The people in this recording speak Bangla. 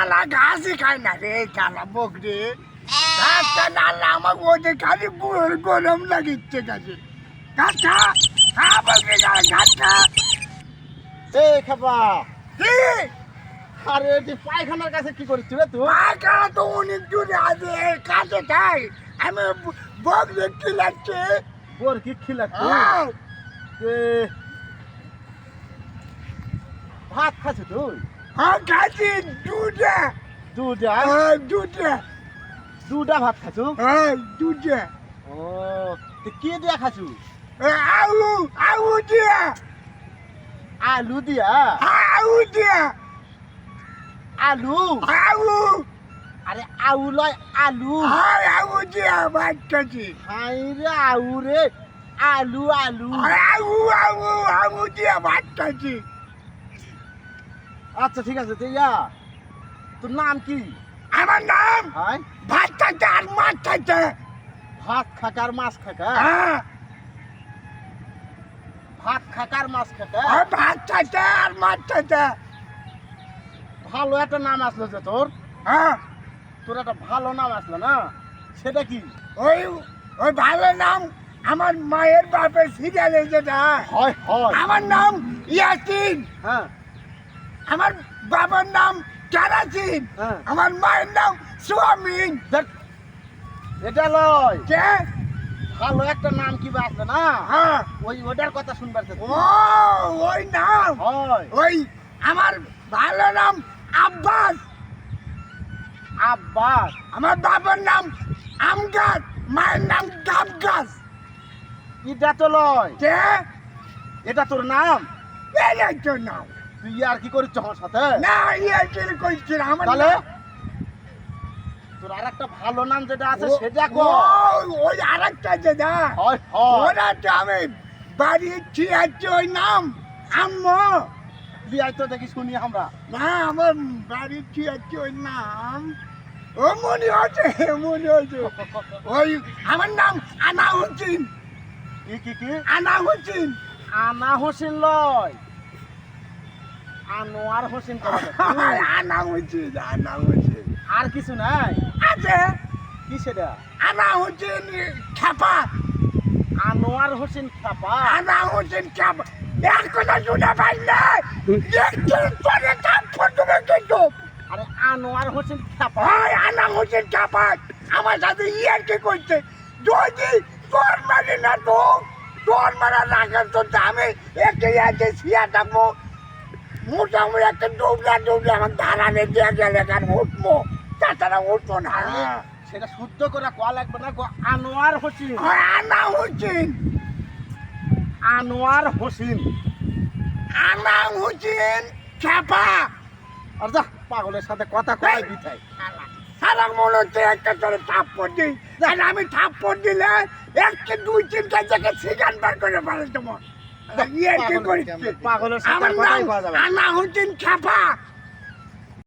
শালা ঘাসই খায় না রে শালা বকরি ঘাসটা না আমার ওদের খালি বুড়োর গরম লাগিচ্ছে গাছে ঘাস খা খা বকরি ঘাস খা এ খাবা কি আরে তুই পায়খানার কাছে কি করিস রে তুই পায়খানা তো অনেক দূরে আছে কাছে তাই আমি বকরি কি লাগছে বোর কি খিলা তুই ভাত খাচ্ছ তুই হ্যাঁ খাচ্ছি দুটা দুটা দুটা ভাত খাচ্ছ হ্যাঁ দুটা ও তুই কি দিয়া খাচ্ছু আলু আলু দিয়া আলু দিয়া আলু দিয়া আলু আলু আরে আউ লয় আলু হ্যাঁ আলু দিয়া ভাত খাচ্ছি হাই রে আউ রে আলু আলু আলু আলু আলু দিয়া ভাত খাচ্ছি আচ্ছা ঠিক আছে তুই ইয়া তোর নাম কি আমার নাম হাই ভাত খাচ্ছে আর মাছ খাচ্ছে ভাত খাকার মাছ খাকা হ্যাঁ ভাত খাকার মাছ খাকা ভাত খাচ্ছে আর মাছ খাচ্ছে ভালো একটা নাম আসলো যে তোর হ্যাঁ তোর একটা ভালো নাম আসলো না সেটা কি ওই ওই ভালো নাম আমার মায়ের বাপের সিরিয়ালে যেটা হয় হয় আমার নাম ইয়াসিন হ্যাঁ আমার বাবার নাম জারাসিন হ্যাঁ। আমার মায়ের নাম সোয়ামিন দেখ, এটা লয় কে ভালো একটা নাম কি বা আসলো না হ্যাঁ ওটার কথা শুনবার ও ওই নাম হয় ওই আমার ভালো নাম আব্বাস আব্বাস আমার বাবার নাম আম গাছ মায়ের নাম ডাব গাছ এটা তো লয় কে এটা তোর নাম এই তো নাম তুই আর কি করিস আমার সাথে না ইয়ে কি কইছি আমার তাহলে নাম। তোর আর একটা ভালো নাম যেটা আছে ও- সেটা ও, কর ওই আরেকটা যেটা হয় হয় ওরা তো আমি বাড়ি আছে ওই নাম আম্মু বিয়াই তো দেখি শুনি আমরা না আমার বাড়ি আছে ওই নাম ও মনে হচ্ছে ওই আমার নাম আনা হোসেন কি কি কি আনা হোসেন আনা হোসেন লয় আনোয়ার হোসেন করা যায়। আনা হোসেন আর কিছু নাই আছে কি সেটা আনা হোসেন খাপা আনোয়ার হোসেন খাপা আনা হোসেন খাপা এক কথা শুনে পাই না একটু পরে কাপ ফটো কিন্তু আরে আনোয়ার হোসেন খাপা ভাই আনা হোসেন খাপা আমার সাথে ইয়ার কি করছে যদি তোর মানে না তো তোর মারা রাখার তো আমি একটা ইয়াতে শিয়া থাকবো মোটামুটি একটা দৌড়ে আমার দাঁড়ানে দিয়ে গেলে কার উঠবো তাছাড়া উঠবো না সেটা শুদ্ধ করে কোয়া লাগবে না গো আনোয়ার হোসেন আনা হোসেন আনোয়ার হোসেন আনা হোসেন খাপা আর যা পাগলের সাথে কথা কয় বিথাই সারা মনে হচ্ছে একটা তোর থাপ্পড় দিই আর আমি থাপ্পড় দিলে একটা দুই তিনটা জায়গায় সিগান বার করে পারে তোমার ইয়ে কি করিস পাগলের সাথে আমার কথাই নাম কওয়া যাবে আনা হোসেন খাপা